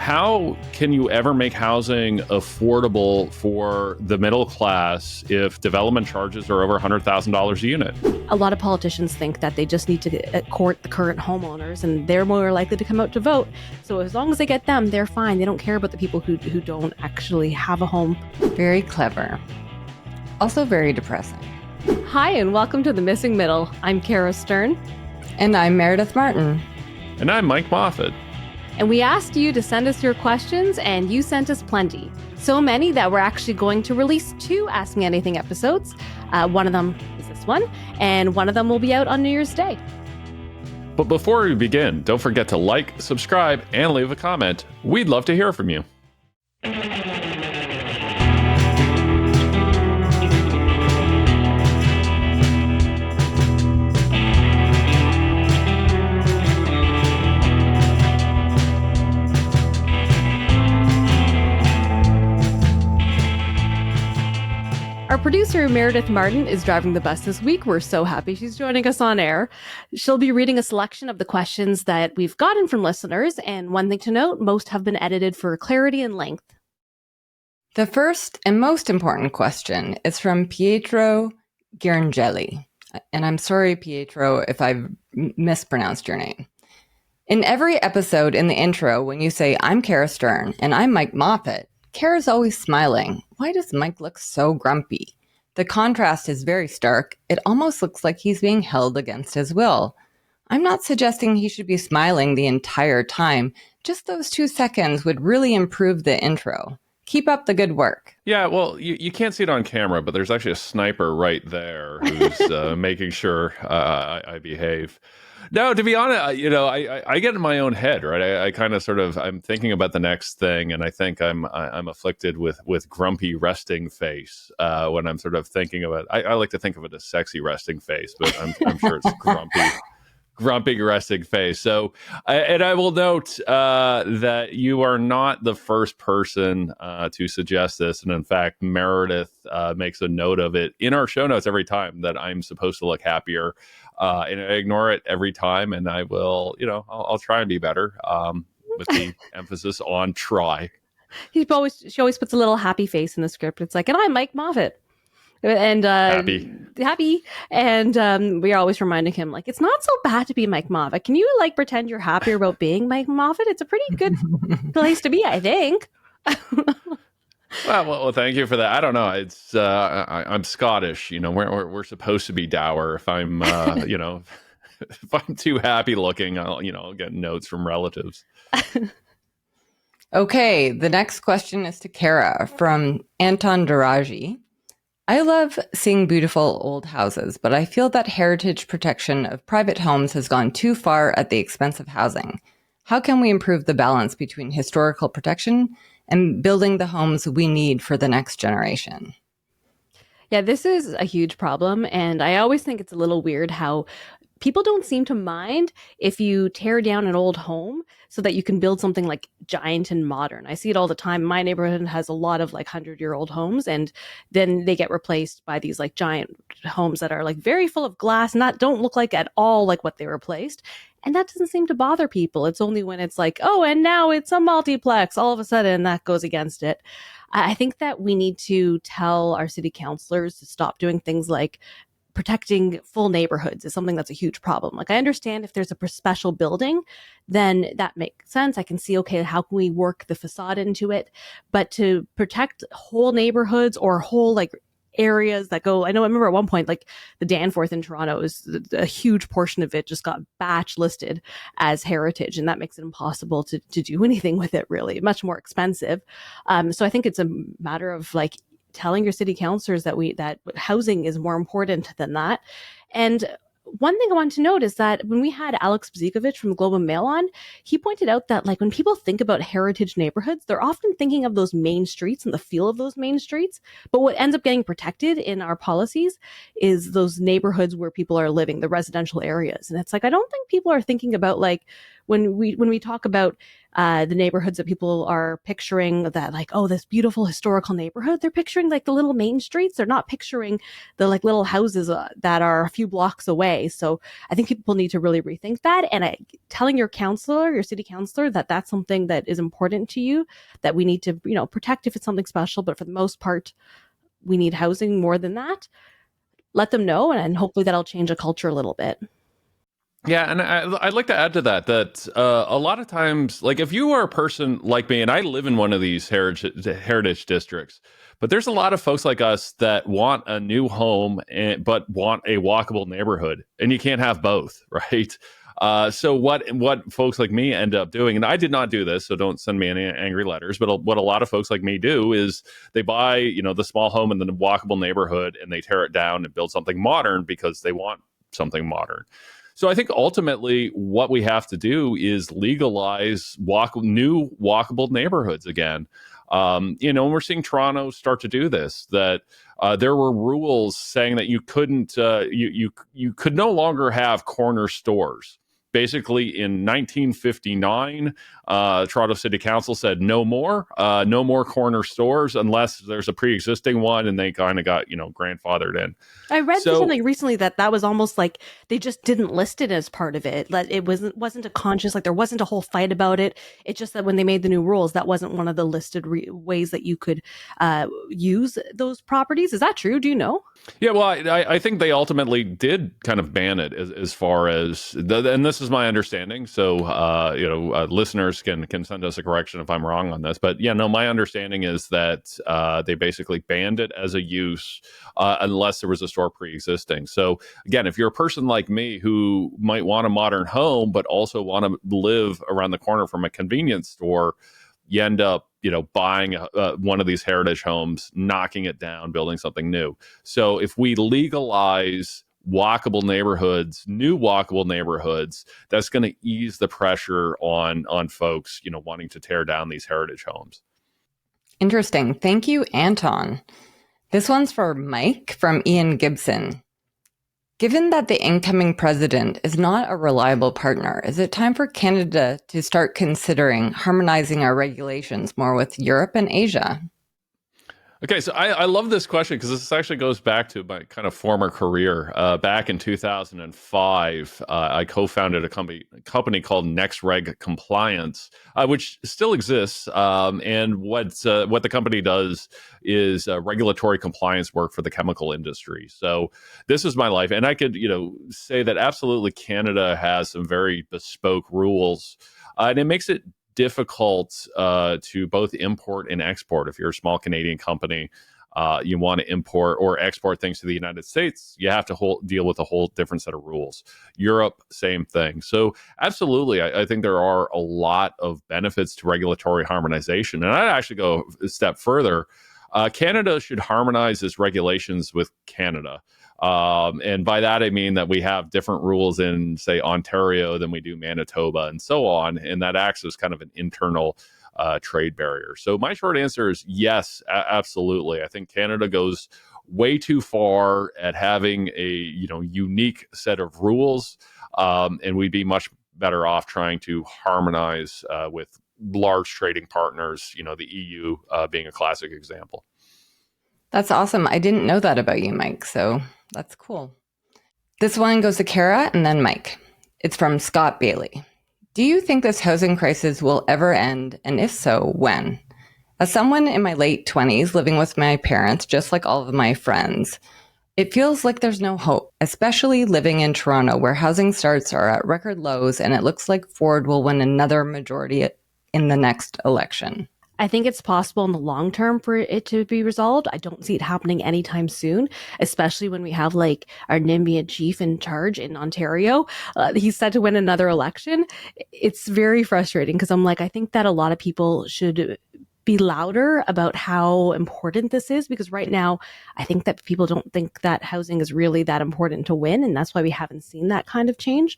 how can you ever make housing affordable for the middle class if development charges are over $100,000 a unit? A lot of politicians think that they just need to court the current homeowners and they're more likely to come out to vote. So as long as they get them, they're fine. They don't care about the people who don't actually have a home. Very clever. Also very depressing. Hi, and welcome to The Missing Middle. I'm Cara Stern. And I'm Meredith Martin. And I'm Mike Moffatt. And we asked you to send us your questions, and you sent us plenty. So many that we're actually going to release 2 Ask Me Anything episodes. One of them is this one, and one of them will be out on New Year's Day. But before we begin, don't forget to like, subscribe, and leave a comment. We'd love to hear from you. Our producer, Meredith Martin, is driving the bus this week. We're so happy she's joining us on air. She'll be reading a selection of the questions that we've gotten from listeners. And one thing to note, most have been edited for clarity and length. The first and most important question is from Pietro Ghiringhelli. And I'm sorry, Pietro, if I've mispronounced your name. In every episode in the intro, when you say, I'm Cara Stern and I'm Mike Moffatt, Cara's always smiling. Why does Mike look so grumpy? The contrast is very stark. It almost looks like he's being held against his will. I'm not suggesting he should be smiling the entire time. Just those 2 seconds would really improve the intro. Keep up the good work. Yeah, well, you can't see it on camera, but there's actually a sniper right there who's making sure I behave. No, to be honest, I get in my own head, right? I kind of I'm thinking about the next thing, and I think I'm afflicted with grumpy resting face when I'm sort of thinking about. I like to think of it as sexy resting face, but I'm sure it's grumpy resting face. So, and I will note that you are not the first person to suggest this, and in fact, Meredith makes a note of it in our show notes every time that I'm supposed to look happier. And I ignore it every time, and I will, I'll try and be better with the emphasis on try. She always puts a little happy face in the script. It's like, and I'm Mike Moffatt. And happy. And we're always reminding him, like, it's not so bad to be Mike Moffatt. Can you, pretend you're happier about being Mike Moffatt? It's a pretty good place to be, I think. Well, thank you for that. I don't know. It's I'm Scottish. We're supposed to be dour. If I'm, if I'm too happy looking, I'll get notes from relatives. Okay, the next question is to Cara from Anton Daraji. I love seeing beautiful old houses, but I feel that heritage protection of private homes has gone too far at the expense of housing. How can we improve the balance between historical protection and building the homes we need for the next generation? Yeah, this is a huge problem. And I always think it's a little weird how people don't seem to mind if you tear down an old home so that you can build something like giant and modern. I see it all the time. My neighborhood has a lot of 100-year-old homes, and then they get replaced by these giant homes that are very full of glass and that don't look like at all like what they replaced. And that doesn't seem to bother people. It's only when it's oh, and now it's a multiplex, all of a sudden that goes against it. I think that we need to tell our city councilors to stop doing things like protecting full neighborhoods is something that's a huge problem. I understand if there's a special building, then that makes sense. I can see, okay, how can we work the facade into it? But to protect whole neighborhoods or whole areas that go, I remember at one point, the Danforth in Toronto is a huge portion of it just got batch listed as heritage. And that makes it impossible to do anything with it, really, much more expensive. So I think it's a matter of telling your city councilors that housing is more important than that. And one thing I wanted to note is that when we had Alex Bezikovic from Globe and Mail on, he pointed out that when people think about heritage neighborhoods, they're often thinking of those main streets and the feel of those main streets. But what ends up getting protected in our policies is those neighborhoods where people are living, the residential areas. And it's I don't think people are thinking about when we talk about the neighborhoods that people are picturing, that like, oh, this beautiful historical neighborhood, they're picturing like the little main streets. They're not picturing the like little houses that are a few blocks away. So I think people need to really rethink that. And telling your counselor, your city councilor, that that's something that is important to you, that we need to, protect if it's something special. But for the most part, we need housing more than that. Let them know, and hopefully that'll change a culture a little bit. Yeah, and I'd like to add to that a lot of times, like if you are a person like me, and I live in one of these heritage districts, but there's a lot of folks like us that want a new home, but want a walkable neighborhood, and you can't have both, right? So what folks like me end up doing, and I did not do this, so don't send me any angry letters, but what a lot of folks like me do is they buy, the small home in the walkable neighborhood, and they tear it down and build something modern because they want something modern. So I think ultimately what we have to do is legalize new walkable neighborhoods again. And we're seeing Toronto start to do this, that there were rules saying that you couldn't, you could no longer have corner stores. Basically, in 1959, Toronto City Council said no more corner stores unless there's a pre-existing one, and they kind of got grandfathered in. I read something recently that was almost like they just didn't list it as part of it. Like it wasn't a conscious, like there wasn't a whole fight about it. It's just that when they made the new rules, that wasn't one of the listed ways that you could use those properties. Is that true? Do you know? Yeah, well, I think they ultimately did kind of ban it as far as, and this is my understanding. So, listeners can send us a correction if I'm wrong on this. But yeah, no, my understanding is that they basically banned it as a use unless there was a store pre-existing. So again, if you're a person like me who might want a modern home, but also want to live around the corner from a convenience store, you end up buying one of these heritage homes, knocking it down, building something new. So if we legalize walkable neighborhoods, new walkable neighborhoods, that's going to ease the pressure on folks, wanting to tear down these heritage homes. Interesting. Thank you, Anton. This one's for Mike from Ian Gibson. Given that the incoming president is not a reliable partner, is it time for Canada to start considering harmonizing our regulations more with Europe and Asia? Okay, so I love this question because this actually goes back to my kind of former career. Back in 2005, I co-founded a company called Next Reg Compliance, which still exists. And what the company does is regulatory compliance work for the chemical industry. So this is my life, and I could say that absolutely Canada has some very bespoke rules, and it makes it difficult to both import and export. If you're a small Canadian company, you want to import or export things to the United States, you have to deal with a whole different set of rules. Europe, same thing. So absolutely, I think there are a lot of benefits to regulatory harmonization. And I'd actually go a step further. Canada should harmonize its regulations with Canada. And by that, I mean that we have different rules in, say, Ontario than we do Manitoba and so on. And that acts as kind of an internal trade barrier. So my short answer is yes, absolutely. I think Canada goes way too far at having a unique set of rules. And we'd be much better off trying to harmonize with large trading partners, the EU being a classic example. That's awesome. I didn't know that about you, Mike. So that's cool. This one goes to Cara and then Mike. It's from Scott Bailey. Do you think this housing crisis will ever end? And if so, when? As someone in my late 20s living with my parents, just like all of my friends, it feels like there's no hope, especially living in Toronto, where housing starts are at record lows, and it looks like Ford will win another majority in the next election. I think it's possible in the long term for it to be resolved. I don't see it happening anytime soon, especially when we have like our NIMBY chief in charge in Ontario. He's set to win another election. It's very frustrating because I'm like, I think that a lot of people should be louder about how important this is, because right now I think that people don't think that housing is really that important to win, and that's why we haven't seen that kind of change.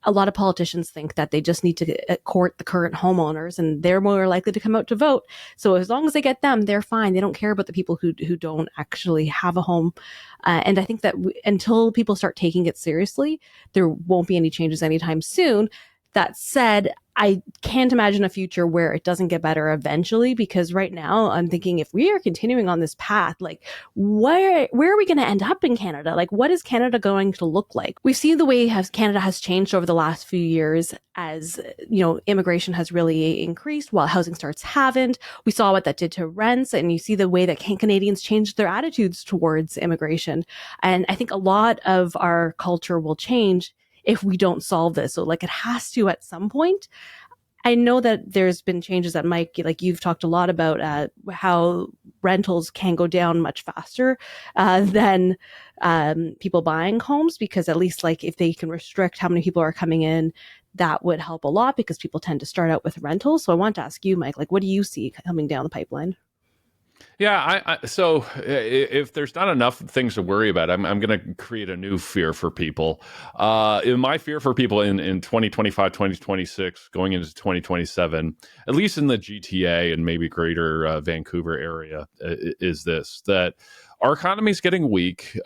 A lot of politicians think that they just need to court the current homeowners and they're more likely to come out to vote. So as long as they get them, they're fine. They don't care about the people who don't actually have a home. And I think that until people start taking it seriously, there won't be any changes anytime soon. That said, I can't imagine a future where it doesn't get better eventually, because right now I'm thinking if we are continuing on this path, like where are we going to end up in Canada? Like, what is Canada going to look like? We've seen the way Canada has changed over the last few years as, immigration has really increased while housing starts haven't. We saw what that did to rents, and you see the way that Canadians changed their attitudes towards immigration. And I think a lot of our culture will change if we don't solve this. So like it has to at some point. I know that there's been changes that Mike, like you've talked a lot about how rentals can go down much faster than people buying homes, because at least like if they can restrict how many people are coming in, that would help a lot because people tend to start out with rentals. So I want to ask you, Mike, like what do you see coming down the pipeline? Yeah, so if there's not enough things to worry about, I'm going to create a new fear for people. My fear for people in 2025, 2026, going into 2027, at least in the GTA and maybe greater Vancouver area, is this, that our economy is getting weak.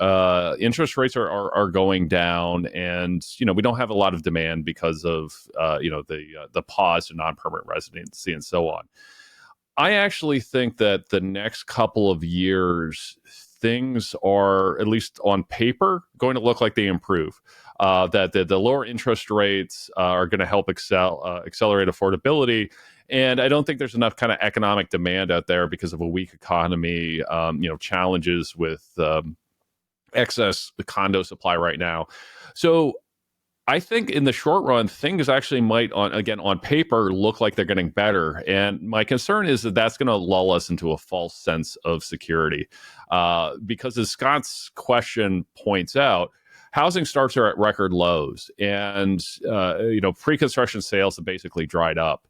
Interest rates are going down, and we don't have a lot of demand because of the pause to non-permanent residency and so on. I actually think that the next couple of years, things are, at least on paper, going to look like they improve. That the lower interest rates are going to help accelerate affordability. And I don't think there's enough kind of economic demand out there because of a weak economy, challenges with excess condo supply right now. So I think in the short run, things actually might, on paper, look like they're getting better. And my concern is that that's going to lull us into a false sense of security. Because as Scott's question points out, housing starts are at record lows. And, pre-construction sales have basically dried up,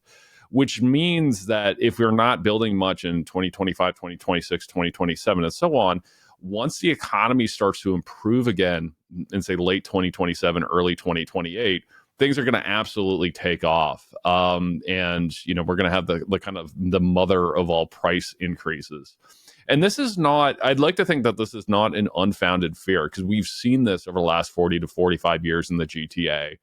which means that if we're not building much in 2025, 2026, 2027, and so on, once the economy starts to improve again in, say, late 2027, early 2028, things are going to absolutely take off. And, we're going to have the kind of the mother of all price increases. And this is not, I'd like to think that this is not an unfounded fear, because we've seen this over the last 40 to 45 years in the GTA,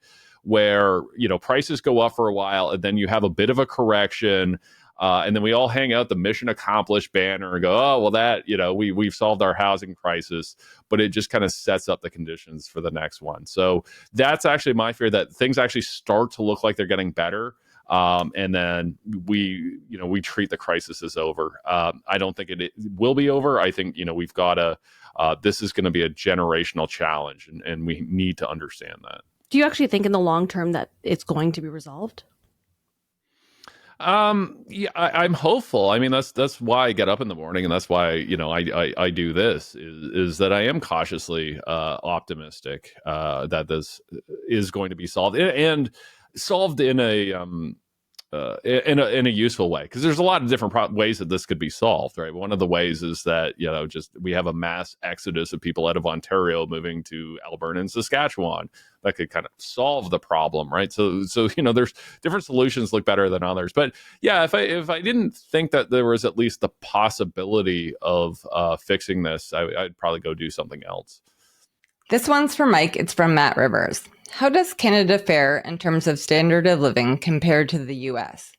where, prices go up for a while and then you have a bit of a correction. And then we all hang out the mission accomplished banner and go, oh, well, that, we've solved our housing crisis, but it just kind of sets up the conditions for the next one. So that's actually my fear, that things actually start to look like they're getting better. And then we treat the crisis as over. I don't think it will be over. I think, we've got this is going to be a generational challenge, and we need to understand that. Do you actually think in the long term that it's going to be resolved? Yeah, I'm hopeful. I mean, that's why I get up in the morning, and that's why, I do this, is that I am cautiously optimistic that this is going to be solved, and solved in a useful way, because there's a lot of different ways that this could be solved, right? One of the ways is that just we have a mass exodus of people out of Ontario moving to Alberta and Saskatchewan that could kind of solve the problem, right? So there's different solutions look better than others, but yeah, if I didn't think that there was at least the possibility of fixing this, I'd probably go do something else. This one's for Mike. It's from Matt Rivers. How does Canada fare in terms of standard of living compared to the US?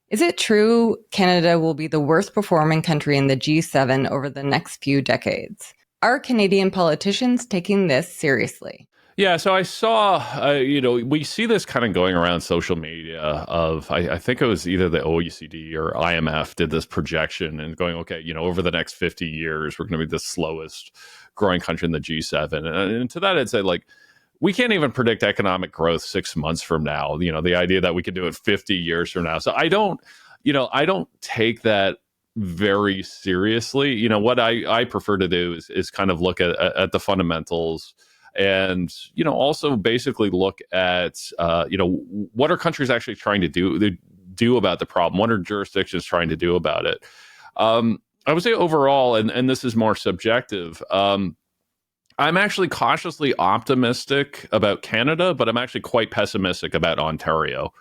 Is it true Canada will be the worst performing country in the G7 over the next few decades? Are Canadian politicians taking this seriously? Yeah, so I saw, we see this kind of going around social media of, I think it was either the OECD or IMF did this projection and going, okay, over the next 50 years, we're going to be the slowest growing country in the G7. And to that, I'd say, like, we can't even predict economic growth 6 months from now, the idea that we could do it 50 years from now. So I don't take that very seriously. What I prefer to do is kind of look at the fundamentals, and also basically look at what are countries actually trying to do about the problem? What are jurisdictions trying to do about it? I would say overall, and this is more subjective, I'm actually cautiously optimistic about Canada, but I'm actually quite pessimistic about Ontario.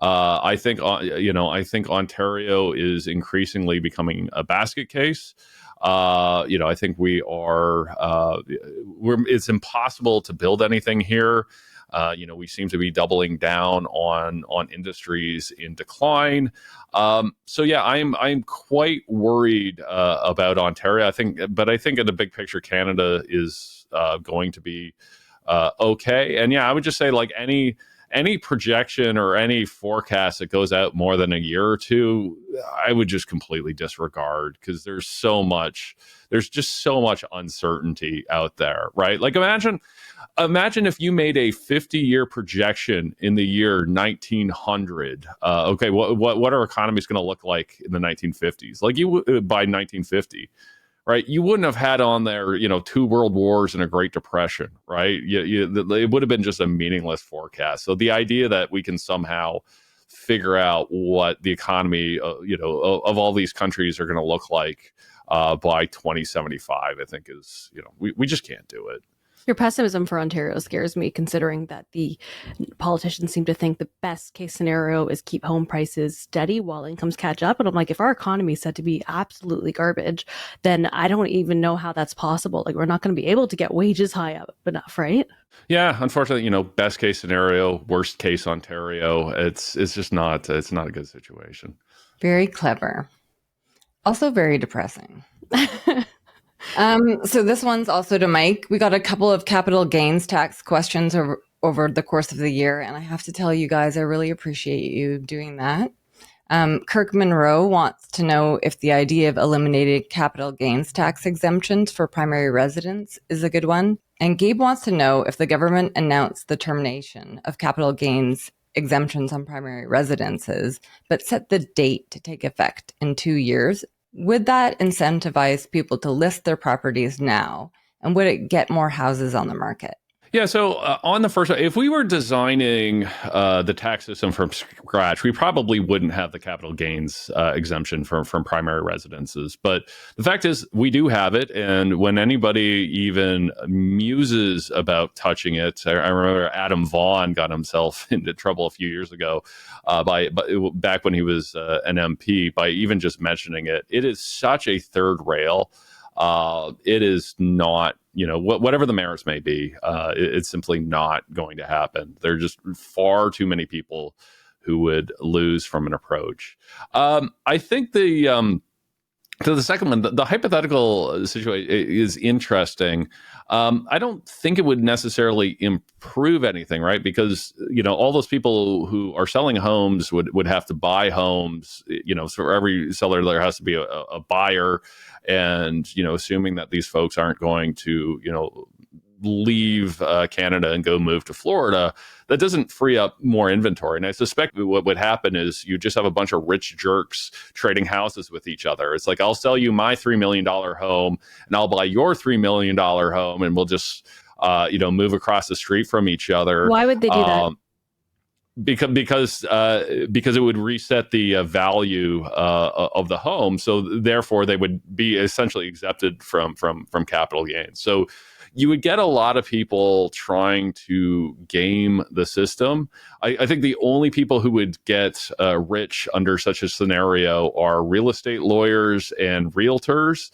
I think Ontario is increasingly becoming a basket case. I think it's impossible to build anything here. We seem to be doubling down on industries in decline. So yeah, I'm quite worried about Ontario. I think in the big picture, Canada is going to be okay. And yeah, I would just say like any projection or any forecast that goes out more than a year or two, I would just completely disregard, because there's just so much uncertainty out there, right? Like imagine if you made a 50-year projection in the year 1900. Okay, what are economies going to look like in the 1950s? Like by 1950. Right, you wouldn't have had on there, two world wars and a Great Depression, right? It would have been just a meaningless forecast. So the idea that we can somehow figure out what the economy, of all these countries are going to look like by 2075, I think is, we just can't do it. Your pessimism for Ontario scares me, considering that the politicians seem to think the best case scenario is keep home prices steady while incomes catch up. And I'm like, if our economy is set to be absolutely garbage, then I don't even know how that's possible. Like, we're not going to be able to get wages high up enough, right? Yeah, unfortunately, best case scenario, worst case Ontario. It's just not a good situation. Very clever. Also very depressing. So this one's also to Mike. We got a couple of capital gains tax questions over the course of the year, and I have to tell you guys, I really appreciate you doing that. Kirk Monroe wants to know if the idea of eliminating capital gains tax exemptions for primary residents is a good one. And Gabe wants to know if the government announced the termination of capital gains exemptions on primary residences, but set the date to take effect in 2 years. Would that incentivize people to list their properties now? And would it get more houses on the market? Yeah, so on the first, if we were designing the tax system from scratch, we probably wouldn't have the capital gains exemption from primary residences. But the fact is, we do have it. And when anybody even muses about touching it, I remember Adam Vaughan got himself into trouble a few years ago back when he was an MP, by even just mentioning it. It is such a third rail. It is not, whatever the merits may be, it's simply not going to happen. There are just far too many people who would lose from an approach. I think to the second one, the hypothetical situation is interesting. I don't think it would necessarily improve anything, right? Because, all those people who are selling homes would have to buy homes. So for every seller, there has to be a buyer. And, assuming that these folks aren't going to, leave Canada and go move to Florida, that doesn't free up more inventory. And I suspect what would happen is you just have a bunch of rich jerks trading houses with each other. It's like, I'll sell you my $3 million home and I'll buy your $3 million home, and we'll just, move across the street from each other. Why would they do that? Because it would reset the value of the home, so therefore they would be essentially exempted from capital gains. So you would get a lot of people trying to game the system. I think the only people who would get rich under such a scenario are real estate lawyers and realtors.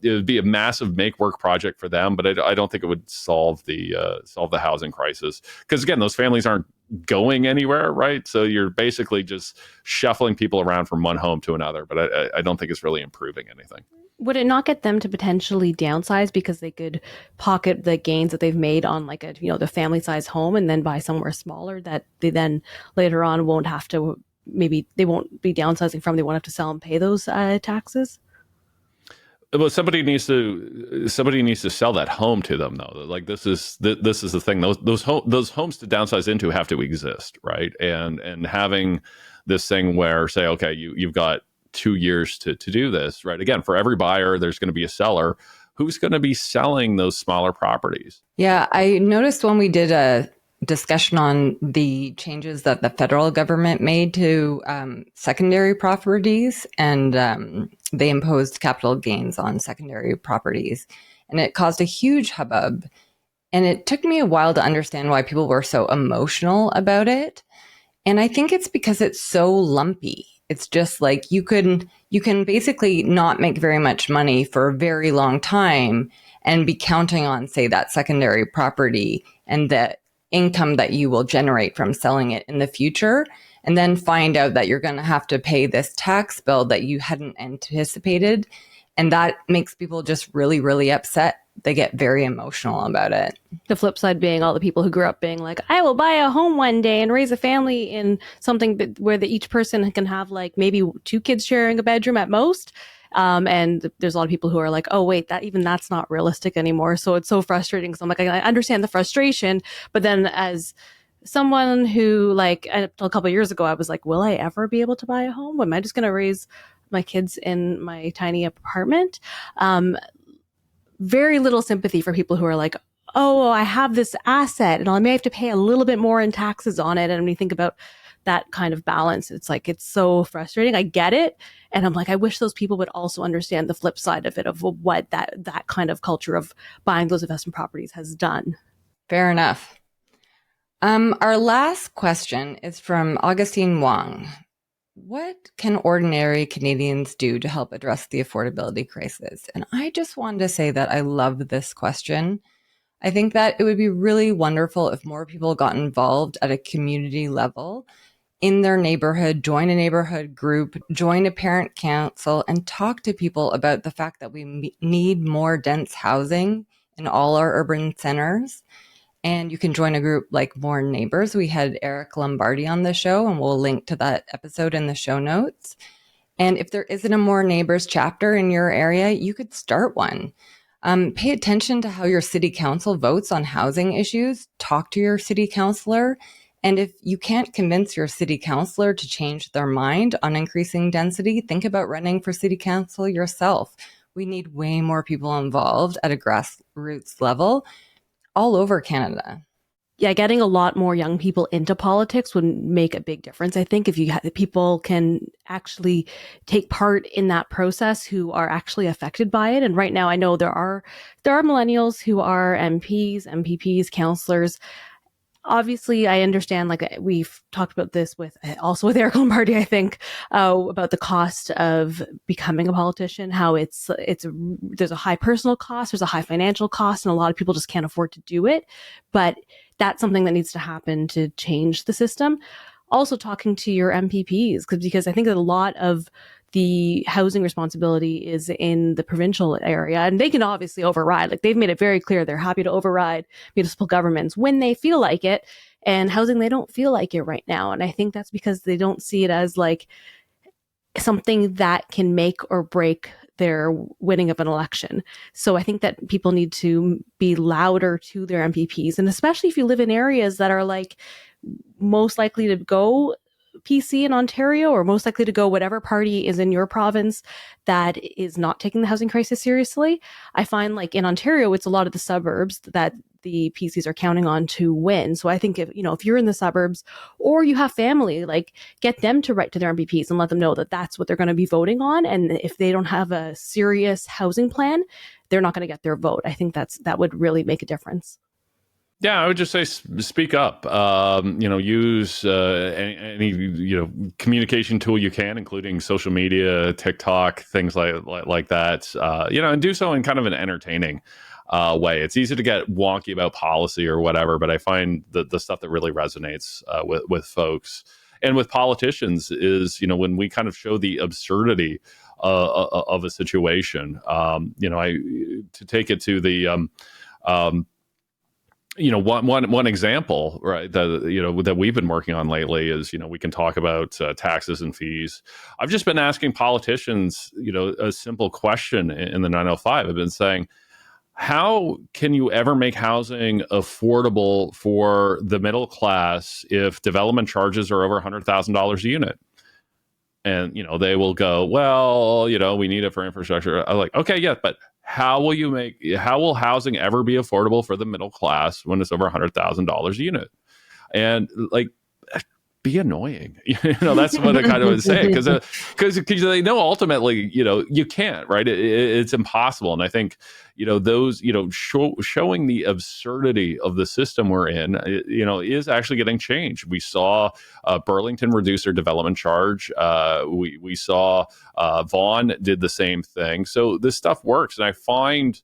It would be a massive make-work project for them, but I don't think it would solve the housing crisis, because again, those families aren't going anywhere, right? So you're basically just shuffling people around from one home to another, but I don't think it's really improving anything. Would it not get them to potentially downsize because they could pocket the gains that they've made on like the family size home and then buy somewhere smaller that they then later on won't have to, maybe they won't be downsizing from, they won't have to sell and pay those taxes? Well, somebody needs to sell that home to them, though. Like this is the thing. Those homes to downsize into have to exist, right? And having this thing where, say, okay, you've got 2 years to do this, right? Again, for every buyer, there's going to be a seller. Who's going to be selling those smaller properties? Yeah, I noticed when we did a discussion on the changes that the federal government made to secondary properties, and they imposed capital gains on secondary properties, and it caused a huge hubbub. And it took me a while to understand why people were so emotional about it. And I think it's because it's so lumpy. It's just like you can basically not make very much money for a very long time and be counting on, say, that secondary property, and that income that you will generate from selling it in the future, and then find out that you're going to have to pay this tax bill that you hadn't anticipated. And that makes people just really, really upset. They get very emotional about it. The flip side being all the people who grew up being like, I will buy a home one day and raise a family in something where each person can have like maybe 2 kids sharing a bedroom at most. And there's a lot of people who are like, oh, wait, that's not realistic anymore. So it's so frustrating. So I'm like, I understand the frustration. But then as someone who like until a couple of years ago, I was like, will I ever be able to buy a home? Am I just going to raise my kids in my tiny apartment? Very little sympathy for people who are like, oh, I have this asset and I may have to pay a little bit more in taxes on it. And when you think about that kind of balance, it's like, it's so frustrating. I get it. And I'm like, I wish those people would also understand the flip side of it, of what that kind of culture of buying those investment properties has done. Fair enough. Our last question is from Augustine Wong. What can ordinary Canadians do to help address the affordability crisis? And I just wanted to say that I love this question. I think that it would be really wonderful if more people got involved at a community level in their neighborhood, join a neighborhood group, join a parent council, and talk to people about the fact that we need more dense housing in all our urban centers. And you can join a group like More Neighbors. We had Eric Lombardi on the show, and we'll link to that episode in the show notes. And if there isn't a More Neighbors chapter in your area, you could start one. Pay attention to how your city council votes on housing issues. Talk to your city councilor. And if you can't convince your city councilor to change their mind on increasing density, think about running for city council yourself. We need way more people involved at a grassroots level all over Canada. Yeah, getting a lot more young people into politics would make a big difference. I think if people can actually take part in that process who are actually affected by it. And right now, I know there are millennials who are MPs, MPPs, councillors. Obviously, I understand, like we've talked about this with Eric Lombardi, I think, about the cost of becoming a politician, how there's a high personal cost, there's a high financial cost, and a lot of people just can't afford to do it. But that's something that needs to happen to change the system. Also talking to your MPPs, because I think that a lot of the housing responsibility is in the provincial area, and they can obviously override. Like they've made it very clear they're happy to override municipal governments when they feel like it, and housing, they don't feel like it right now. And I think that's because they don't see it as like something that can make or break their winning of an election. So I think that people need to be louder to their MPPs, and especially if you live in areas that are like most likely to go PC in Ontario, or most likely to go whatever party is in your province that is not taking the housing crisis seriously. I find like in Ontario, it's a lot of the suburbs that the PCs are counting on to win. So I think if you're in the suburbs or you have family, like get them to write to their MPPs and let them know that that's what they're going to be voting on. And if they don't have a serious housing plan, they're not going to get their vote. I think that would really make a difference. Yeah, I would just say speak up. Use any communication tool you can, including social media, TikTok, things like that. And do so in kind of an entertaining way. It's easy to get wonky about policy or whatever, but I find that the stuff that really resonates with folks and with politicians is when we kind of show the absurdity of a situation. To take it to the one example, right, that we've been working on lately is, we can talk about taxes and fees. I've just been asking politicians, a simple question in the 905. I've been saying, how can you ever make housing affordable for the middle class if development charges are over $100,000 a unit? And, they will go, well, we need it for infrastructure. I'm like, okay, yeah, but how will housing ever be affordable for the middle class when it's over $100,000 a unit? And like, be annoying. That's what I kind of would say, because they know ultimately, you can't, right? It's impossible. And I think, those, showing the absurdity of the system we're in, is actually getting changed. We saw Burlington reduce their development charge. We saw Vaughan did the same thing. So this stuff works. And I find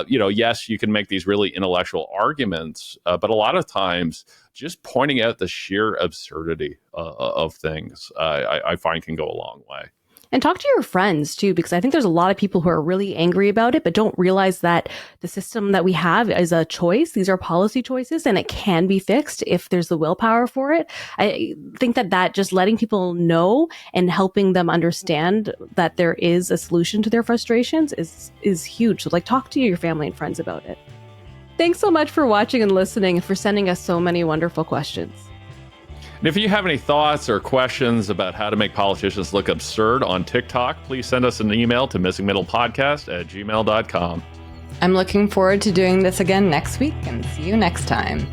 yes, you can make these really intellectual arguments, but a lot of times just pointing out the sheer absurdity of things, I find can go a long way. And talk to your friends too, because I think there's a lot of people who are really angry about it, but don't realize that the system that we have is a choice. These are policy choices, and it can be fixed if there's the willpower for it. I think that just letting people know and helping them understand that there is a solution to their frustrations is huge. So talk to your family and friends about it. Thanks so much for watching and listening and for sending us so many wonderful questions. And if you have any thoughts or questions about how to make politicians look absurd on TikTok, please send us an email to missingmiddlepodcast@gmail.com. I'm looking forward to doing this again next week, and see you next time.